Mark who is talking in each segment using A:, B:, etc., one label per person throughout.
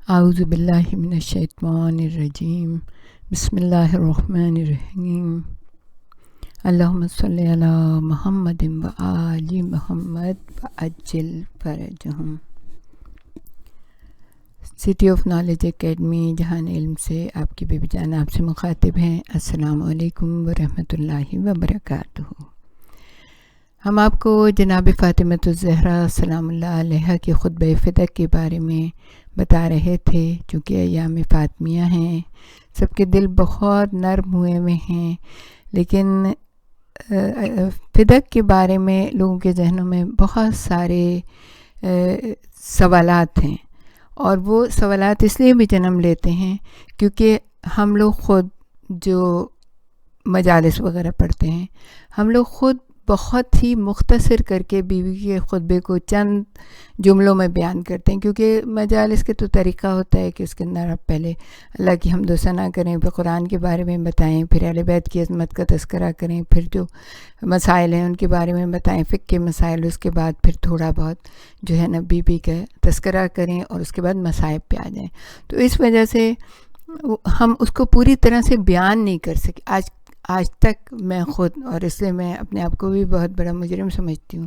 A: اعوذ باللہ من الشیطان الرجیم بسم اللہ الرحمن الرحیم اللہم صلی علی محمد و آل محمد وعجل فرجہم۔ سٹی آف نالج اکیڈمی جہان علم سے آپ کی بیبی جان آپ سے مخاطب ہیں۔ السلام علیکم ورحمۃ اللہ وبرکاتہ۔ ہم آپ کو جناب فاطمۃ الزہرا سلام اللہ علیہا کے خطبہ فدق کے بارے میں بتا رہے تھے، چونکہ ایام فاطمیہ ہیں، سب کے دل بہت نرم ہوئے ہیں، لیکن فدق کے بارے میں لوگوں کے ذہنوں میں بہت سارے سوالات ہیں، اور وہ سوالات اس لیے بھی جنم لیتے ہیں کیونکہ ہم لوگ خود جو مجالس وغیرہ پڑھتے ہیں، ہم لوگ خود بہت ہی مختصر کر کے بیوی کے خطبے کو چند جملوں میں بیان کرتے ہیں، کیونکہ مجالس کے تو طریقہ ہوتا ہے کہ اس کے اندر آپ پہلے اللہ کی حمد و ثنا کریں، پھر قرآن کے بارے میں بتائیں، پھر اہل بیت کی عظمت کا تذکرہ کریں، پھر جو مسائل ہیں ان کے بارے میں بتائیں، فقہ کے مسائل، اس کے بعد پھر تھوڑا بہت جو ہے نا بی کا تذکرہ کریں، اور اس کے بعد مصائب پہ آ جائیں۔ تو اس وجہ سے ہم اس کو پوری طرح سے بیان نہیں کر سکے آج تک میں خود، اور اس لیے میں اپنے آپ کو بھی بہت بڑا مجرم سمجھتی ہوں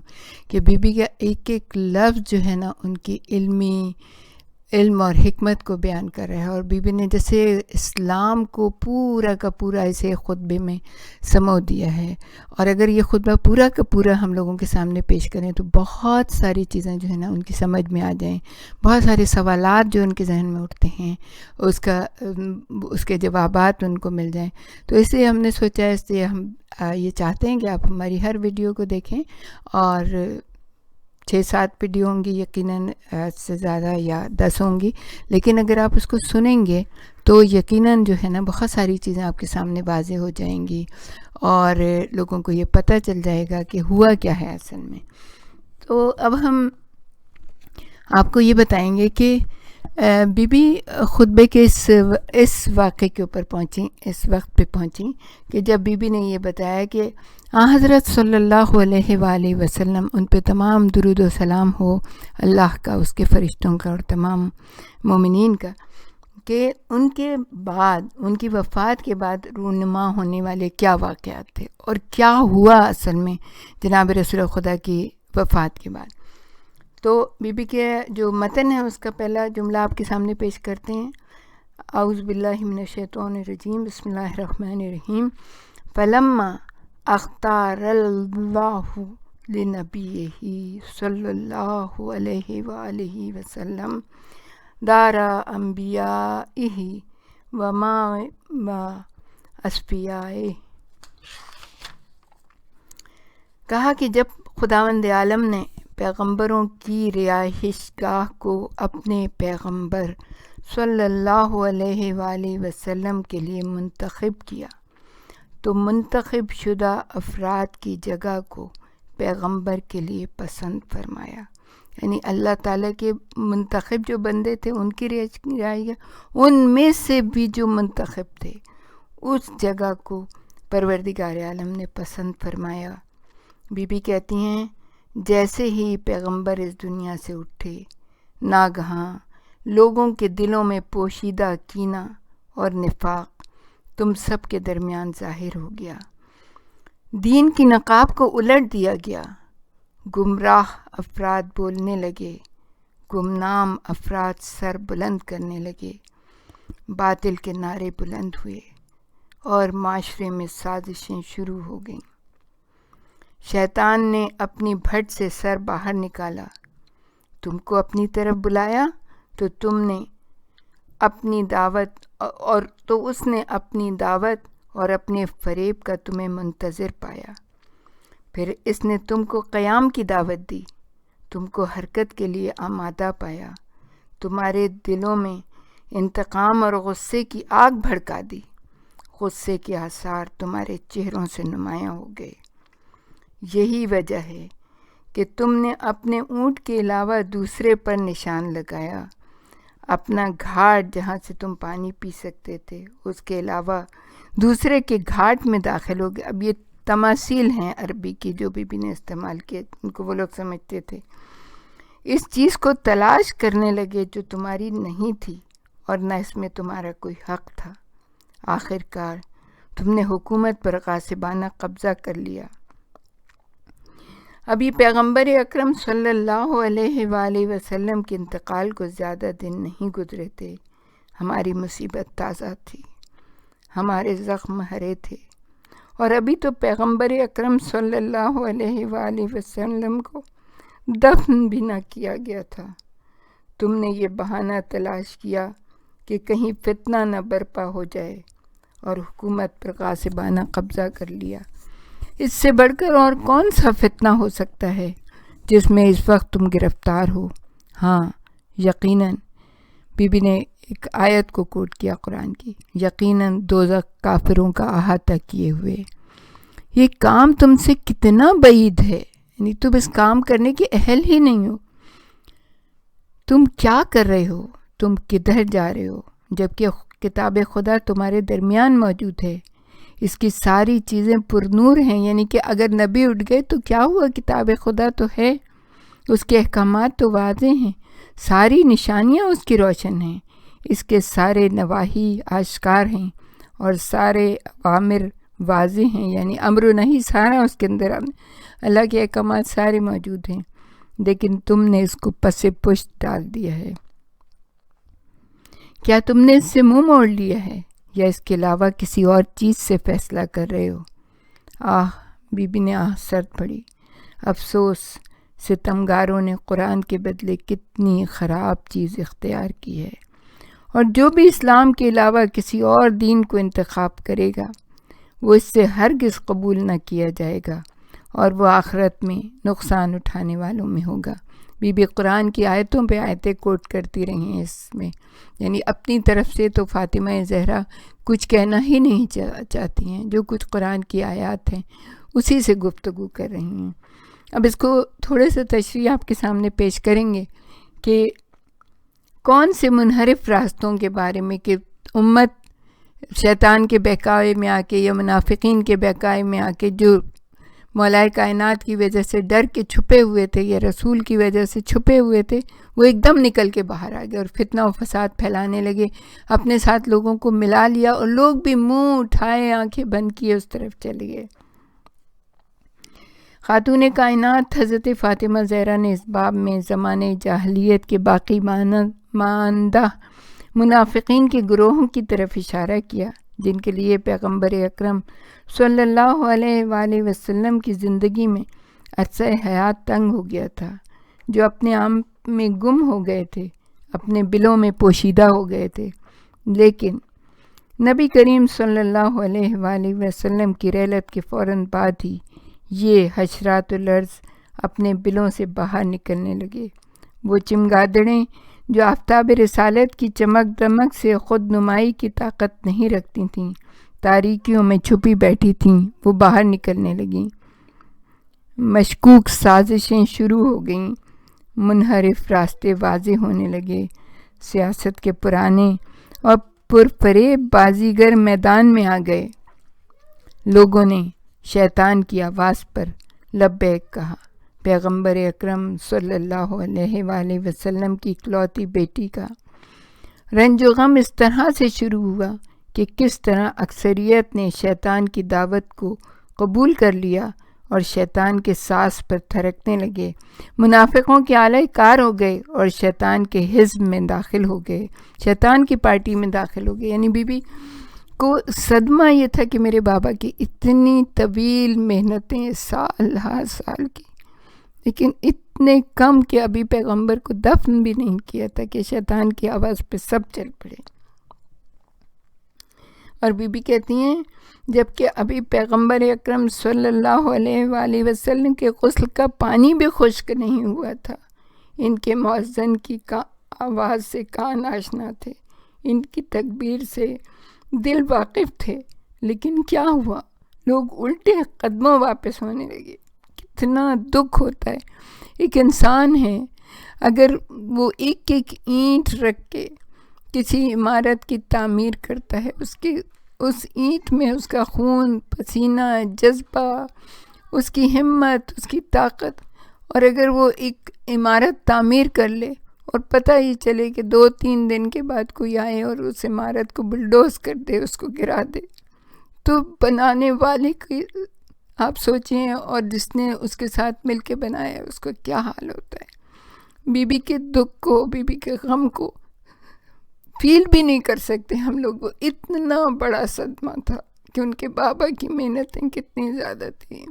A: کہ بی بی کا ایک ایک لفظ جو ہے نا ان کی علم اور حکمت کو بیان کر رہا ہے، اور بی بی نے جیسے اسلام کو پورا کا پورا اسے خطبے میں سمو دیا ہے۔ اور اگر یہ خطبہ پورا کا پورا ہم لوگوں کے سامنے پیش کریں تو بہت ساری چیزیں جو ہے نا ان کی سمجھ میں آ جائیں، بہت سارے سوالات جو ان کے ذہن میں اٹھتے ہیں اس کے جوابات ان کو مل جائیں۔ تو اس لیے ہم نے سوچا، اس لیے ہم یہ چاہتے ہیں کہ آپ ہماری ہر ویڈیو کو دیکھیں، اور 6-7 ویڈیو ہوں گی یقیناً، سے زیادہ یا 10 ہوں گی، لیکن اگر آپ اس کو سنیں گے تو یقیناً جو ہے نا بہت ساری چیزیں آپ کے سامنے واضح ہو جائیں گی، اور لوگوں کو یہ پتہ چل جائے گا کہ ہوا کیا ہے اصل میں۔ تو اب ہم آپ کو یہ بتائیں گے کہ بی بی خطبے کے اس واقعے کے اوپر پہنچیں، اس وقت پہ پہنچیں کہ جب بی بی نے یہ بتایا کہ حضرت صلی اللہ علیہ وآلہ وسلم، ان پہ تمام درود و سلام ہو اللہ کا، اس کے فرشتوں کا اور تمام مومنین کا، کہ ان کے بعد، ان کی وفات کے بعد رونما ہونے والے کیا واقعات تھے اور کیا ہوا اصل میں جناب رسول خدا کی وفات کے بعد۔ تو بی بی کے جو متن ہے اس کا پہلا جملہ آپ کے سامنے پیش کرتے ہیں۔ اعوذ باللہ من الشیطان الرجیم بسم اللہ الرحمن الرحیم فلما اختار اللہ لنبیہ صلی اللہ علیہ وآلہ وسلم دار انبیائہ وما اسفیائہ، کہا کہ جب خداوند عالم نے پیغمبروں کی رہائش گاہ کو اپنے پیغمبر صلی اللہ علیہ وآلہ وسلم کے لیے منتخب کیا تو منتخب شدہ افراد کی جگہ کو پیغمبر کے لیے پسند فرمایا، یعنی اللہ تعالیٰ کے منتخب جو بندے تھے ان کی رہائش گاہ، ان میں سے بھی جو منتخب تھے اس جگہ کو پروردگار عالم نے پسند فرمایا۔ بی بی کہتی ہیں، جیسے ہی پیغمبر اس دنیا سے اٹھے، ناگہاں لوگوں کے دلوں میں پوشیدہ کینہ اور نفاق تم سب کے درمیان ظاہر ہو گیا، دین کی نقاب کو الٹ دیا گیا، گمراہ افراد بولنے لگے، گمنام افراد سر بلند کرنے لگے، باطل کے نعرے بلند ہوئے، اور معاشرے میں سازشیں شروع ہو گئیں۔ شیطان نے اپنی بھٹ سے سر باہر نکالا، تم کو اپنی طرف بلایا تو تم نے اپنی دعوت اس نے اپنی دعوت اور اپنے فریب کا تمہیں منتظر پایا، پھر اس نے تم کو قیام کی دعوت دی، تم کو حرکت کے لیے آمادہ پایا، تمہارے دلوں میں انتقام اور غصے کی آگ بھڑکا دی، غصے کے آثار تمہارے چہروں سے نمایاں ہو گئے۔ یہی وجہ ہے کہ تم نے اپنے اونٹ کے علاوہ دوسرے پر نشان لگایا، اپنا گھاٹ جہاں سے تم پانی پی سکتے تھے اس کے علاوہ دوسرے کے گھاٹ میں داخل ہو گئے۔ اب یہ تماثیل ہیں عربی کی جو بی بی نے استعمال کیے، ان کو وہ لوگ سمجھتے تھے۔ اس چیز کو تلاش کرنے لگے جو تمہاری نہیں تھی، اور نہ اس میں تمہارا کوئی حق تھا۔ آخر کار تم نے حکومت پر غاصبانہ قبضہ کر لیا۔ ابھی پیغمبر اکرم صلی اللہ علیہ وآلہ وسلم کے انتقال کو زیادہ دن نہیں گزرے تھے، ہماری مصیبت تازہ تھی، ہمارے زخم ہرے تھے، اور ابھی تو پیغمبر اکرم صلی اللہ علیہ وآلہ وسلم کو دفن بھی نہ کیا گیا تھا۔ تم نے یہ بہانہ تلاش کیا کہ کہیں فتنہ نہ برپا ہو جائے اور حکومت پر غاصبانہ قبضہ کر لیا۔ اس سے بڑھ کر اور کون سا فتنہ ہو سکتا ہے جس میں اس وقت تم گرفتار ہو؟ ہاں یقیناً، بی بی نے ایک آیت کو کوٹ کیا قرآن کی، یقیناً دوزخ کافروں کا احاطہ کیے ہوئے۔ یہ کام تم سے کتنا بعید ہے، یعنی تم اس کام کرنے کے اہل ہی نہیں ہو۔ تم کیا کر رہے ہو؟ تم کدھر جا رہے ہو؟ جبکہ کتاب خدا تمہارے درمیان موجود ہے، اس کی ساری چیزیں پرنور ہیں، یعنی کہ اگر نبی اٹھ گئے تو کیا ہوا، کتاب خدا تو ہے، اس کے احکامات تو واضح ہیں، ساری نشانیاں اس کی روشن ہیں، اس کے سارے نواہی آشکار ہیں اور سارے اوامر واضح ہیں، یعنی امر و نہی سارا اس کے اندر، اللہ کے احکامات سارے موجود ہیں، لیکن تم نے اس کو پس پشت ڈال دیا ہے۔ کیا تم نے اس سے منہ موڑ لیا ہے یا اس کے علاوہ کسی اور چیز سے فیصلہ کر رہے ہو؟ بی بی نے سرد پڑی، افسوس، ستمگاروں نے قرآن کے بدلے کتنی خراب چیز اختیار کی ہے، اور جو بھی اسلام کے علاوہ کسی اور دین کو انتخاب کرے گا وہ اس سے ہرگز قبول نہ کیا جائے گا، اور وہ آخرت میں نقصان اٹھانے والوں میں ہوگا۔ بی بی قرآن کی آیتوں پہ آیتیں کوٹ کرتی رہی ہیں اس میں، یعنی اپنی طرف سے تو فاطمہ زہرا کچھ کہنا ہی نہیں چاہتی ہیں، جو کچھ قرآن کی آیات ہیں اسی سے گفتگو کر رہی ہیں۔ اب اس کو تھوڑے سے تشریح آپ کے سامنے پیش کریں گے کہ کون سے منحرف راستوں کے بارے میں کہ امت شیطان کے بہکاوے میں آ کے یا منافقین کے بہکاوے میں آ کے جو مولائے کائنات کی وجہ سے ڈر کے چھپے ہوئے تھے یا رسول کی وجہ سے چھپے ہوئے تھے، وہ ایک دم نکل کے باہر آ گئے اور فتنہ و فساد پھیلانے لگے، اپنے ساتھ لوگوں کو ملا لیا، اور لوگ بھی منہ اٹھائے آنکھیں بند کیے اس طرف چلے گئے۔ خاتون کائنات حضرت فاطمہ زہرا نے اس باب میں زمانے جاہلیت کے باقی ماندہ منافقین کے گروہوں کی طرف اشارہ کیا، جن کے لیے پیغمبر اکرم صلی اللہ علیہ وآلہ وسلم کی زندگی میں عرصہ حیات تنگ ہو گیا تھا، جو اپنے آپ میں گم ہو گئے تھے، اپنے دلوں میں پوشیدہ ہو گئے تھے، لیکن نبی کریم صلی اللہ علیہ وآلہ وسلم کی رحلت کے فوراً بعد ہی یہ حشرات الارض اپنے بلوں سے باہر نکلنے لگے۔ وہ چمگادڑیں جو آفتاب رسالت کی چمک دمک سے خود نمائی کی طاقت نہیں رکھتی تھیں، تاریکیوں میں چھپی بیٹھی تھیں، وہ باہر نکلنے لگیں۔ مشکوک سازشیں شروع ہو گئیں، منحرف راستے واضح ہونے لگے، سیاست کے پرانے اور پرفریب بازیگر میدان میں آ گئے۔ لوگوں نے شیطان کی آواز پر لبیک کہا۔ پیغمبر اکرم صلی اللہ علیہ وآلہ وسلم کی اکلوتی بیٹی کا رنج و غم اس طرح سے شروع ہوا کہ کس طرح اکثریت نے شیطان کی دعوت کو قبول کر لیا اور شیطان کے ساز پر تھرکنے لگے، منافقوں کے اعلی کار ہو گئے اور شیطان کے حزب میں داخل ہو گئے، شیطان کی پارٹی میں داخل ہو گئے۔ یعنی بی بی کو صدمہ یہ تھا کہ میرے بابا کی اتنی طویل محنتیں، سال ہر سال کی، لیکن اتنے کم کہ ابھی پیغمبر کو دفن بھی نہیں کیا تھا کہ شیطان کی آواز پہ سب چل پڑے۔ اور بی بی کہتی ہیں جبکہ ابھی پیغمبر اکرم صلی اللہ علیہ وآلہ وسلم کے غسل کا پانی بھی خشک نہیں ہوا تھا، ان کے مؤذن کی آواز سے کان آشنا تھے، ان کی تکبیر سے دل واقف تھے، لیکن کیا ہوا؟ لوگ الٹے قدموں واپس ہونے لگے۔ کتنا دکھ ہوتا ہے، ایک انسان ہے اگر وہ ایک ایک اینٹ رکھ کے کسی عمارت کی تعمیر کرتا ہے، اس اینٹ میں اس کا خون، پسینہ، جذبہ، اس کی ہمت، اس کی طاقت، اور اگر وہ ایک عمارت تعمیر کر لے اور پتہ ہی چلے کہ 2-3 دن کے بعد کوئی آئے اور اس عمارت کو بلڈوز کر دے، اس کو گرا دے، تو بنانے والے کی آپ سوچیں، اور جس نے اس کے ساتھ مل کے بنایا اس کو کیا حال ہوتا ہے۔ بی بی کے دکھ کو، بی بی کے غم کو فیل بھی نہیں کر سکتے ہم لوگ۔ اتنا بڑا صدمہ تھا کہ ان کے بابا کی محنتیں کتنی زیادہ تھیں،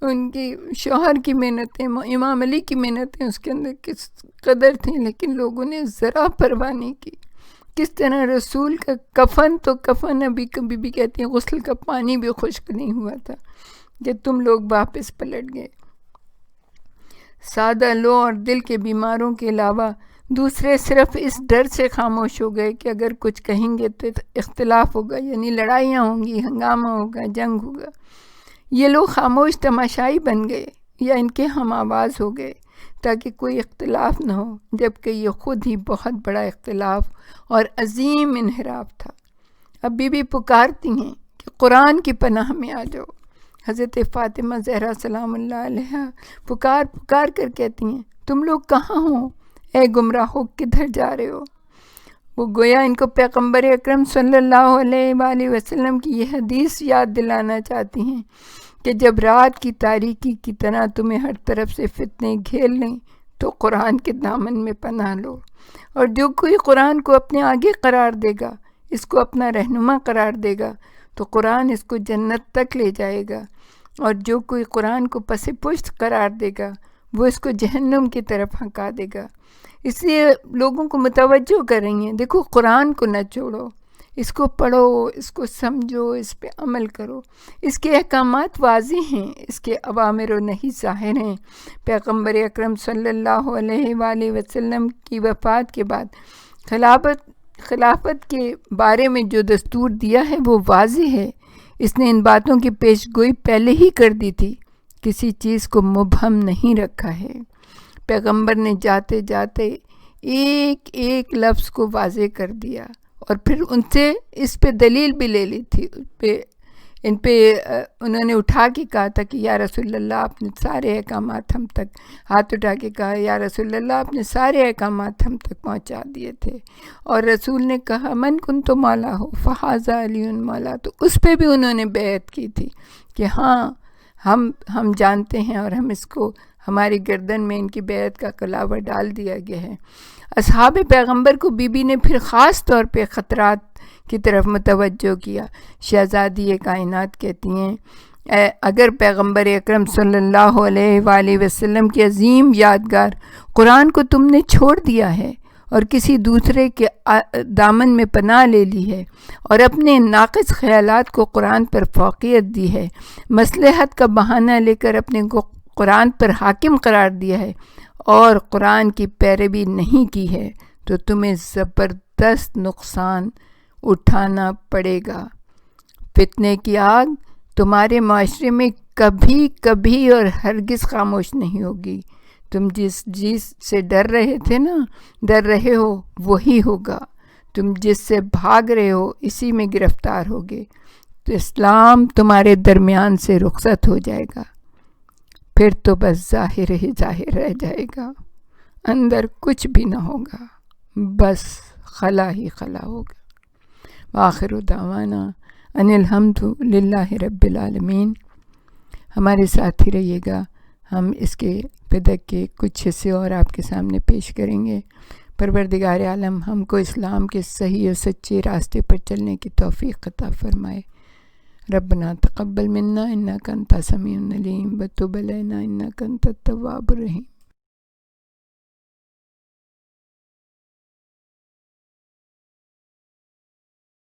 A: ان کی شوہر کی محنتیں، امام علی کی محنتیں اس کے اندر کس قدر تھیں، لیکن لوگوں نے ذرا پرواہ نہیں کی۔ کس طرح رسول کا کفن، تو کفن ابھی کبھی بھی کہتی ہیں غسل کا پانی بھی خشک نہیں ہوا تھا کہ تم لوگ واپس پلٹ گئے۔ سادہ لو اور دل کے بیماروں کے علاوہ دوسرے صرف اس ڈر سے خاموش ہو گئے کہ اگر کچھ کہیں گے تو اختلاف ہوگا، یعنی لڑائیاں ہوں گی، ہنگامہ ہوگا، جنگ ہوگا۔ یہ لوگ خاموش تماشائی بن گئے یا ان کے ہم آواز ہو گئے تاکہ کوئی اختلاف نہ ہو، جبکہ یہ خود ہی بہت بڑا اختلاف اور عظیم انحراف تھا۔ اب بی بی پکارتی ہیں کہ قرآن کی پناہ میں آ جاؤ۔ حضرت فاطمہ زہرا سلام اللہ علیہا پکار پکار کر کہتی ہیں تم لوگ کہاں ہو؟ اے گمراہو، کدھر جا رہے ہو؟ وہ گویا ان کو پیغمبر اکرم صلی اللہ علیہ وآلہ وسلم کی یہ حدیث یاد دلانا چاہتی ہیں کہ جب رات کی تاریکی کی طرح تمہیں ہر طرف سے فتنے گھیر لیں تو قرآن کے دامن میں پناہ لو، اور جو کوئی قرآن کو اپنے آگے قرار دے گا، اس کو اپنا رہنما قرار دے گا، تو قرآن اس کو جنت تک لے جائے گا، اور جو کوئی قرآن کو پس پشت قرار دے گا وہ اس کو جہنم کی طرف ہنکا دے گا۔ اس لیے لوگوں کو متوجہ کر رہی ہیں، دیکھو قرآن کو نہ چھوڑو، اس کو پڑھو، اس کو سمجھو، اس پہ عمل کرو۔ اس کے احکامات واضح ہیں، اس کے اوامر و نہی ظاہر ہیں۔ پیغمبر اکرم صلی اللہ علیہ وآلہ وسلم کی وفات کے بعد خلافت کے بارے میں جو دستور دیا ہے وہ واضح ہے۔ اس نے ان باتوں کی پیش گوئی پہلے ہی کر دی تھی، کسی چیز کو مبہم نہیں رکھا ہے۔ پیغمبر نے جاتے جاتے ایک ایک لفظ کو واضح کر دیا، اور پھر ان سے اس پہ دلیل بھی لے لی تھی۔ ان پہ انہوں نے اٹھا کے کہا تھا کہ یا رسول اللہ آپ نے سارے احکامات ہم تک، ہاتھ اٹھا کے کہا یا رسول اللہ آپ نے سارے احکامات ہم تک پہنچا دیے تھے، اور رسول نے کہا من کنت مولا ہو فہذا علی مولا، تو اس پہ بھی انہوں نے بیعت کی تھی کہ ہاں ہم جانتے ہیں، اور ہم اس کو ہماری گردن میں ان کی بیعت کا کلاوہ ڈال دیا گیا ہے۔ اصحاب پیغمبر کو بی بی نے پھر خاص طور پہ خطرات کی طرف متوجہ کیا۔ شہزادی کائنات کہتی ہیں اگر پیغمبر اکرم صلی اللہ علیہ وآلہ وسلم کی عظیم یادگار قرآن کو تم نے چھوڑ دیا ہے اور کسی دوسرے کے دامن میں پناہ لے لی ہے، اور اپنے ناقص خیالات کو قرآن پر فوقیت دی ہے، مصلحت کا بہانہ لے کر اپنے کو قرآن پر حاکم قرار دیا ہے، اور قرآن کی پیروی نہیں کی ہے، تو تمہیں زبردست نقصان اٹھانا پڑے گا۔ فتنے کی آگ تمہارے معاشرے میں کبھی کبھی اور ہرگز خاموش نہیں ہوگی۔ تم جس چیز سے ڈر رہے ہو وہی ہوگا، تم جس سے بھاگ رہے ہو اسی میں گرفتار ہوگے، تو اسلام تمہارے درمیان سے رخصت ہو جائے گا، پھر تو بس ظاہر ہی ظاہر رہ جائے گا، اندر کچھ بھی نہ ہوگا، بس خلا ہی خلا ہوگا۔ وآخر دعوانا ان الحمد للہ رب العالمین۔ ہمارے ساتھ ہی رہیے گا، ہم اس کے بدک کے کچھ حصے اور آپ کے سامنے پیش کریں گے۔ پروردگار عالم ہم کو اسلام کے صحیح اور سچے راستے پر چلنے کی توفیق عطا فرمائے۔ ربنا تقبل منا انک انت السمیع العلیم وتب علینا انک انت التواب الرحیم۔